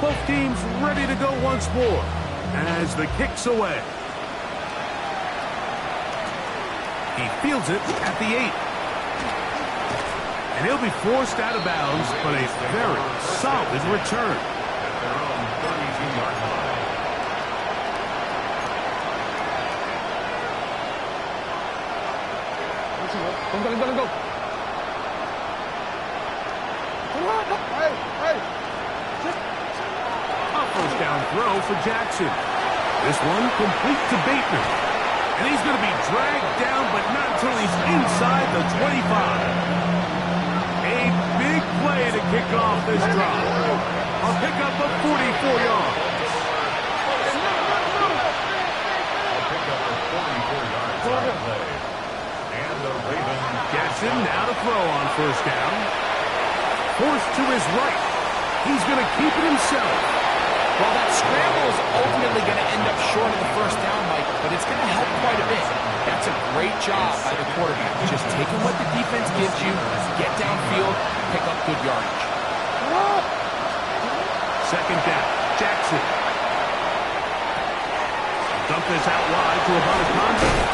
Both teams ready to go once more as the kick's away. He fields it at the 8. And he'll be forced out of bounds, but a very solid return. At their own 32-yard line. Go. A first down throw for Jackson. This one complete to Bateman. And he's going to be dragged down, but not until he's inside the 25. A big play to kick off this drive. A pickup of 44 yards. A pickup of 44 yards on the play. And the Ravens. Jackson now to throw on first down. Forced to his right. He's going to keep it himself. Well, that scramble is ultimately going to end up short of the first down, Mike, but it's going to help quite a bit. That's a great job by the quarterback. Just taking what the defense gives you, get downfield, pick up good yardage. Second down. Jackson. Dump this out wide to about a contact.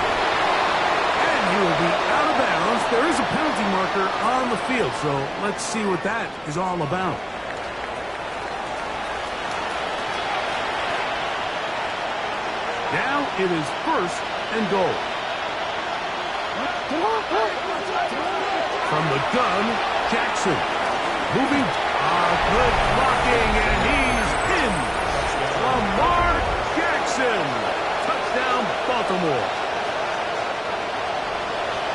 And he will be out of bounds. There is a penalty marker on the field, so let's see what that is all about. Now it is 1st and goal. From the gun, Jackson. Moving. Good blocking, and he's in. Lamar Jackson. Touchdown, Baltimore.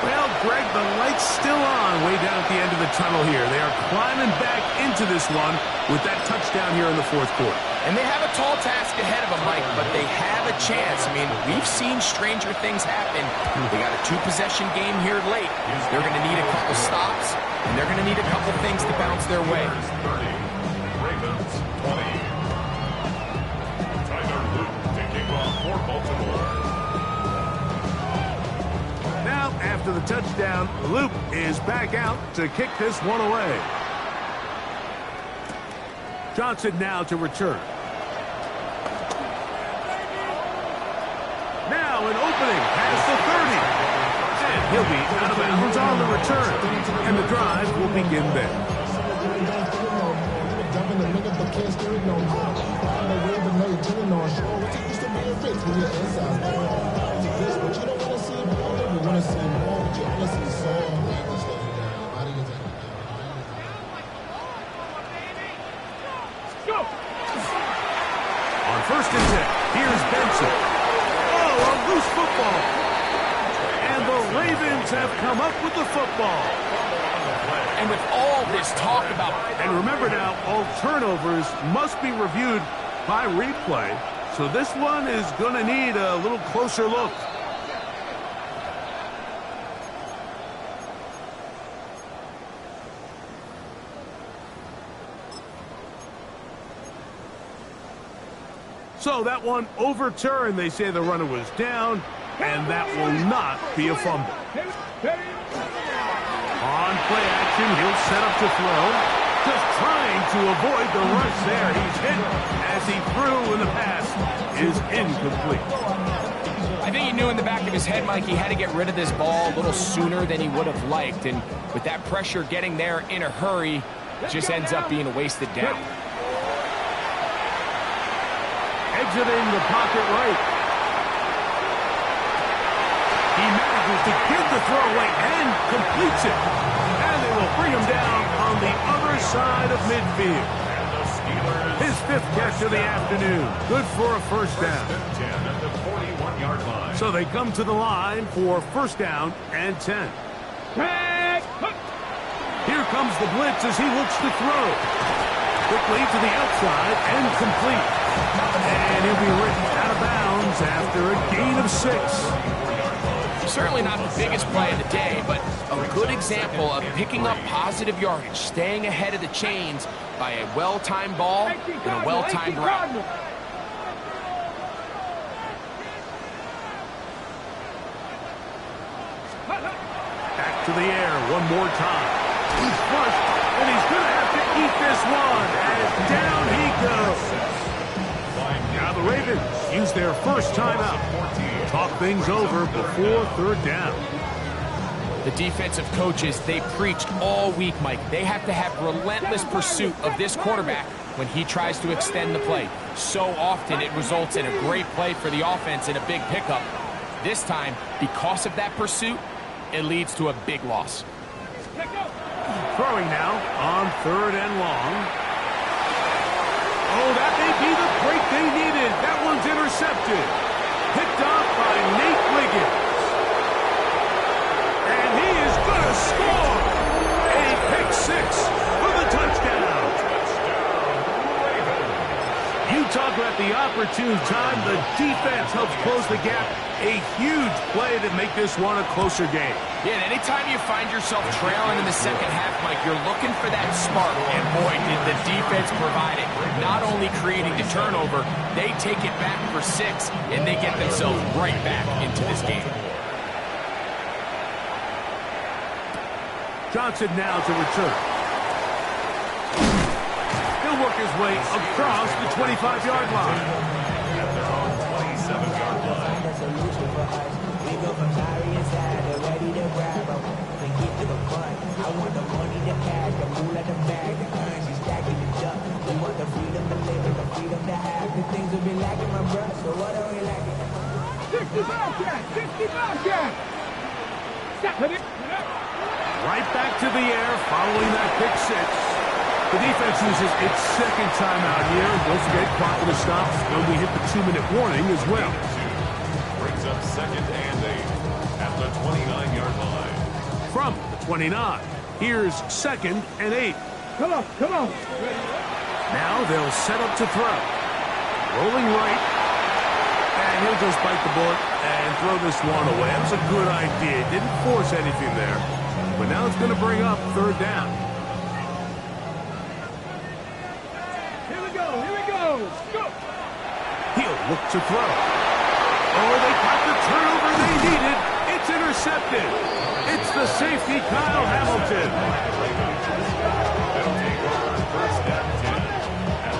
Well, Greg, the light's still on way down at the end of the tunnel here. They are climbing back into this one with that touchdown here in the 4th quarter. And they have a tall task ahead of them, Mike, but they have a chance. I mean, we've seen stranger things happen. They got a 2-possession game here late. They're going to need a couple stops, and they're going to need a couple things to bounce their way. 30, Ravens 20. Tyler Luke to kick off for Baltimore. Now, after the touchdown, Luke is back out to kick this one away. Johnson now to return. Now an opening past the 30. And he'll be out of bounds on the return. And the drive will begin there. On 1st and 10, here's Benson. Oh, a loose football. And the Ravens have come up with the football. And with all this talk about... And remember now, all turnovers must be reviewed by replay. So this one is going to need a little closer look. So that one overturned. They say the runner was down, and that will not be a fumble. On play action, he'll set up to throw. Just trying to avoid the rush there. He's hit as he threw, and the pass is incomplete. I think he knew in the back of his head, Mike, he had to get rid of this ball a little sooner than he would have liked. And with that pressure getting there in a hurry, it just ends up being a wasted down. Exiting the pocket right. He manages to get the throw away and completes it. And they will bring him down on the other side of midfield. His 5th catch of the afternoon. Good for a first down. At the 41-yard line. So they come to the line for first down and 10. Here comes the blitz as he looks to throw. Quickly to the outside and complete. And he'll be written out of bounds after a gain of 6. Certainly not the biggest play of the day, but a good example of picking up positive yardage, staying ahead of the chains by a well-timed ball and a well-timed route. Back to the air one more time. He's flushed, and he's going to have to eat this one as down he goes. Now the Ravens use their first timeout. Talk things over before third down. The defensive coaches, they preached all week, Mike. They have to have relentless pursuit of this quarterback when he tries to extend the play. So often it results in a great play for the offense and a big pickup. This time, because of that pursuit, it leads to a big loss. Throwing now on 3rd and long. Oh, that may be the break they needed. That one's intercepted. Picked off by Nate Wiggins. And he is going to score. A pick 6 for the touchdown. You talk about the opportune time. The defense helps close the gap. A huge play to make this one a closer game. Yeah, and anytime you find yourself trailing in the second half, Mike, you're looking for that spark. And boy, did the defense provide it. Not only creating the turnover, they take it back for 6, and they get themselves right back into this game. Johnson now to return. He'll work his way across the 25-yard line. At their own 27-yard line. Right back to the air following that pick 6. The defense uses its second timeout here. Don't forget, clock will stop when we hit the 2-minute warning as well. Brings up 2nd and 8 at the 29-yard line. From the 29, here's 2nd and 8. Come on, come on. Now they'll set up to throw. Rolling right. And he'll just bite the bullet and throw this one away. That was a good idea. Didn't force anything there. But now it's going to bring up 3rd down. Here we go, here we go. Go. He'll look to throw. Oh, they got the turnover they needed. It's intercepted. It's the safety, Kyle Hamilton.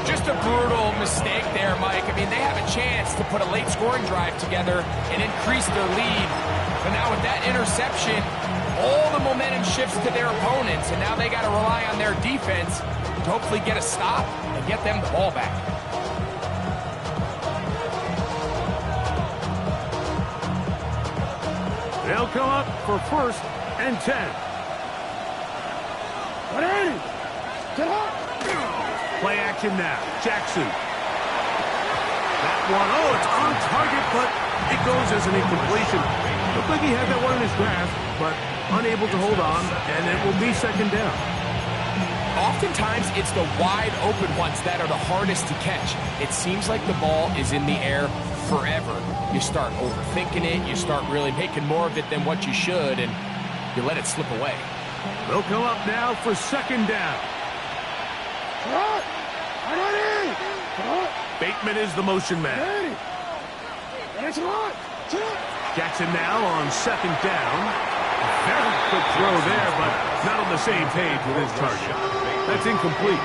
Just a brutal mistake there, Mike. I mean, they have a chance to put a late scoring drive together and increase their lead. But now with that interception, all the momentum shifts to their opponents, and now they got to rely on their defense to hopefully get a stop and get them the ball back. They'll come up for 1st and 10. Play action now. Jackson. That one, oh, it's on target, but it goes as an incompletion. Looked like he had that one in his grasp, but unable to hold on, and it will be 2nd down. Oftentimes, it's the wide open ones that are the hardest to catch. It seems like the ball is in the air forever. You start overthinking it, you start really making more of it than what you should, and you let it slip away. They'll come up now for 2nd down. Bateman is the motion man. Jackson now on second down. Very quick throw there, but not on the same page with his target. That's incomplete.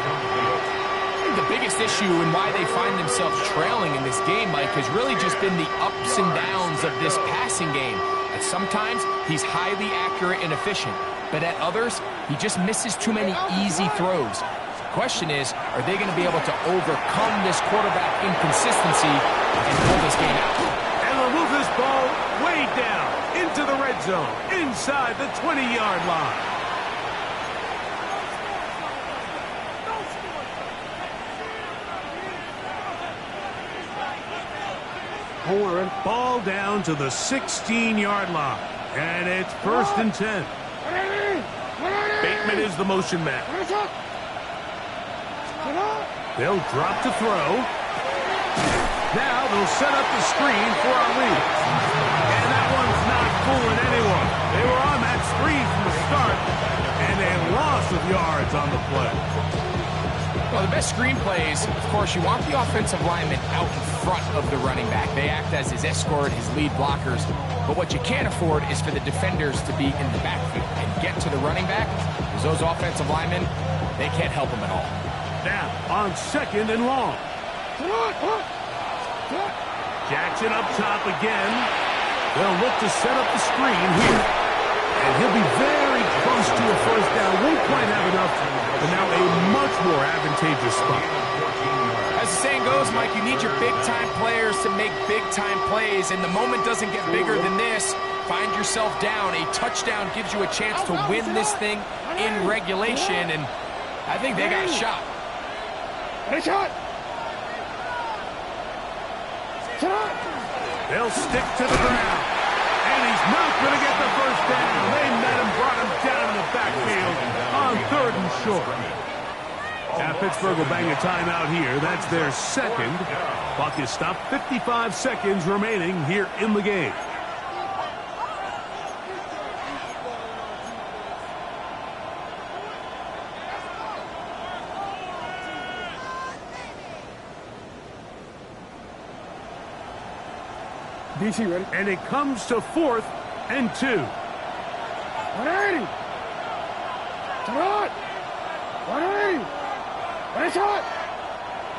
The biggest issue and why they find themselves trailing in this game, Mike, has really just been the ups and downs of this passing game. And sometimes he's highly accurate and efficient, but at others, he just misses too many easy throws. The question is, are they going to be able to overcome this quarterback inconsistency and pull this game out? And they'll move this ball way down into the red zone, inside the 20-yard line. Ball down to the 16-yard line, and it's 1st and 10. Bateman is the motion man. They'll drop to throw. Now they'll set up the screen for our lead. And that one's not fooling anyone. They were on that screen from the start, and a loss of yards on the play. Well, the best screen plays, of course, you want the offensive lineman out in front of the running back. They act as his escort, his lead blockers. But what you can't afford is for the defenders to be in the backfield and get to the running back, because those offensive linemen, they can't help him at all. Now, on 2nd and long. Jackson up top again. They'll look to set up the screen here. And he'll be very close to a 1st down. Won't quite have enough, but now a much more advantageous spot. As the saying goes, Mike, you need your big-time players to make big-time plays, and the moment doesn't get bigger than this. Find yourself down. A touchdown gives you a chance to win this thing in regulation, and I think they got a shot. They'll stick to the ground. And he's not going to get the 1st down. They met him, brought him down in the backfield on 3rd and short. Now Pittsburgh will bang a timeout here. That's their 2nd. Clock is stopped. 55 seconds remaining here in the game. DC ready? And it comes to 4th and 2. 180. Come on. 180. Nice shot.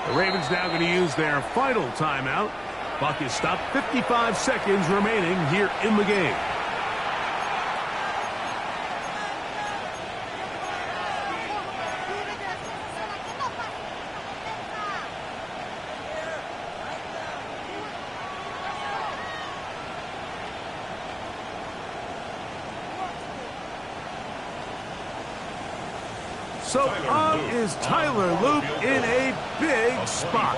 The Ravens now going to use their final timeout. Clock is stopped. 55 seconds remaining here in the game. So on is Tyler Loop in a big spot.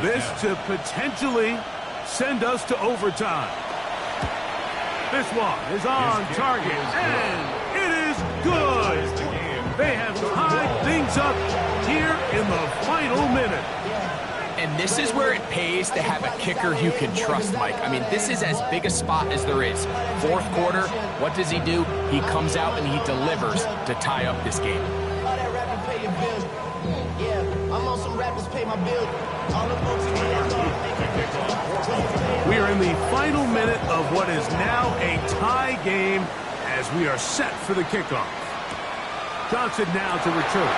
This to potentially send us to overtime. This one is on target, and it is good. They have tied things up here in the final minute. And this is where it pays to have a kicker you can trust, Mike. I mean, this is as big a spot as there is. 4th quarter, what does he do? He comes out and he delivers to tie up this game. We are in the final minute of what is now a tie game as we are set for the kickoff. Johnson now to return.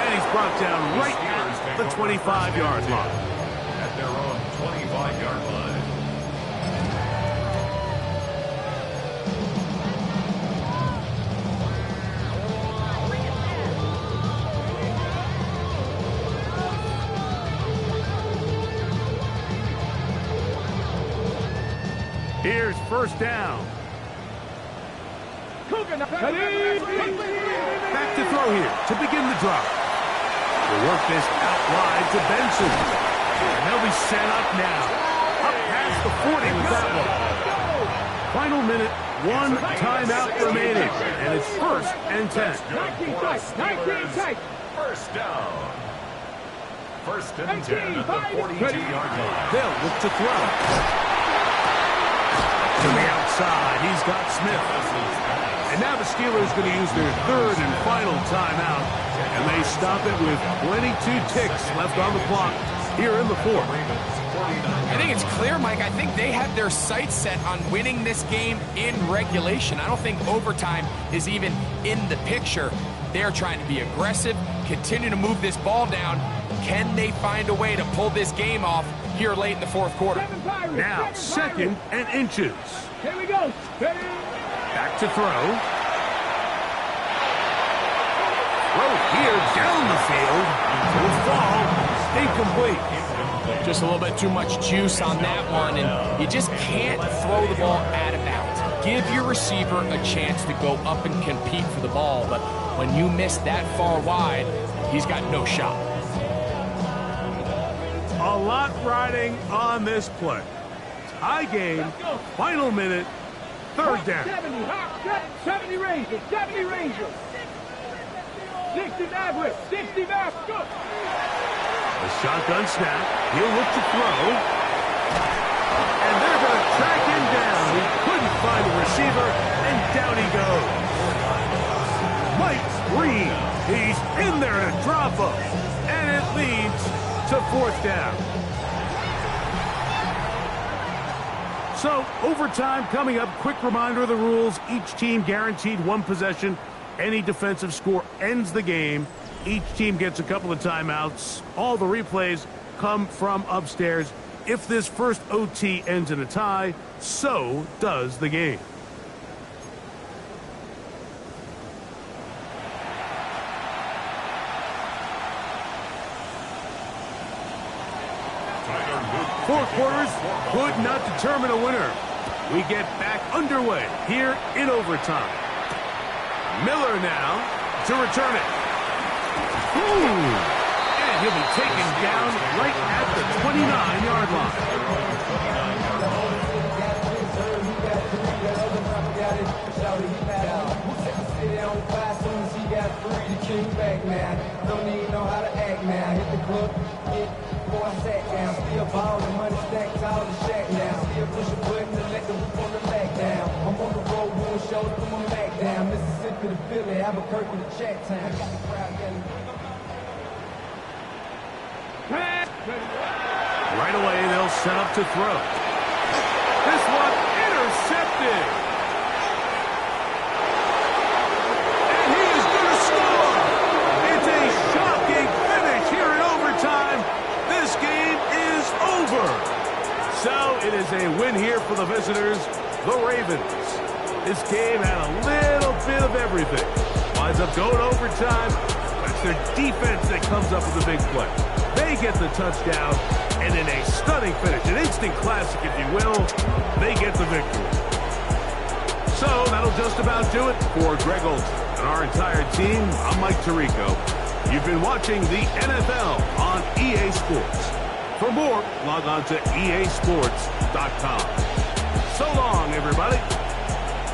And he's brought down right at the 25-yard line. At their own 25-yard line. Here's 1st down. Back to throw here to begin the drop. We'll work this out wide to Benson. And they'll be set up now. Up past the 40 with that one. Final minute, 1 timeout remaining. And it's 1st and 10. 19 tight. 1st down. 1st and 10 at the 42-yard line. They'll look to throw. To the outside, he's got Smith. And now the Steelers going to use their 3rd and final timeout And they stop it with 22 ticks left on the clock here in the fourth. I think it's clear, Mike. I think they have their sights set on winning this game in regulation. I don't think overtime is even in the picture. They're trying to be aggressive, continue to move this ball down. Can they find a way to pull this game off here late in the fourth quarter? Now, 2nd and inches. Here we go. Back to throw. Throw here down the field. Will fall. Incomplete. Just a little bit too much juice on that one, and you just can't throw the ball out of bounds. Give your receiver a chance to go up and compete for the ball, but when you miss that far wide, he's got no shot. A lot riding on this play. Tie game, final minute, 3rd down. 70 Rangers, 70 Rangers. 69 with 69. Go. A shotgun snap. He'll look to throw. And they're going to track him down. He couldn't find the receiver, and down he goes. Mike Reed, he's in there to drop him. And it leads to 4th down. So, overtime coming up. Quick reminder of the rules. Each team guaranteed 1 possession. Any defensive score ends the game. Each team gets a couple of timeouts. All the replays come from upstairs. If this first OT ends in a tie, so does the game. Four quarters could not determine a winner. We get back underway here in overtime. Miller now to return it. Ooh. And he'll be taken down right at the 29-yard line. Don't even know how to act now. Hit the club, get boy sat down. Still ballin', money stacks all the shack now. Still push a button to let the whip on the back down. I'm on the road doing shows, put my back down. Mississippi to Philly, Albuquerque to Chattown. I got the crowd yelling. Right away, they'll set up to throw. This one intercepted. And he is going to score. It's a shocking finish here in overtime. This game is over. So it is a win here for the visitors, the Ravens. This game had a little bit of everything. Winds up going overtime. That's their defense that comes up with the big play. They get the touchdown, and in a stunning finish, an instant classic, if you will, they get the victory. So that'll just about do it for Greg Olson and our entire team. I'm Mike Tirico. You've been watching the NFL on EA Sports. For more, log on to easports.com. So long, everybody.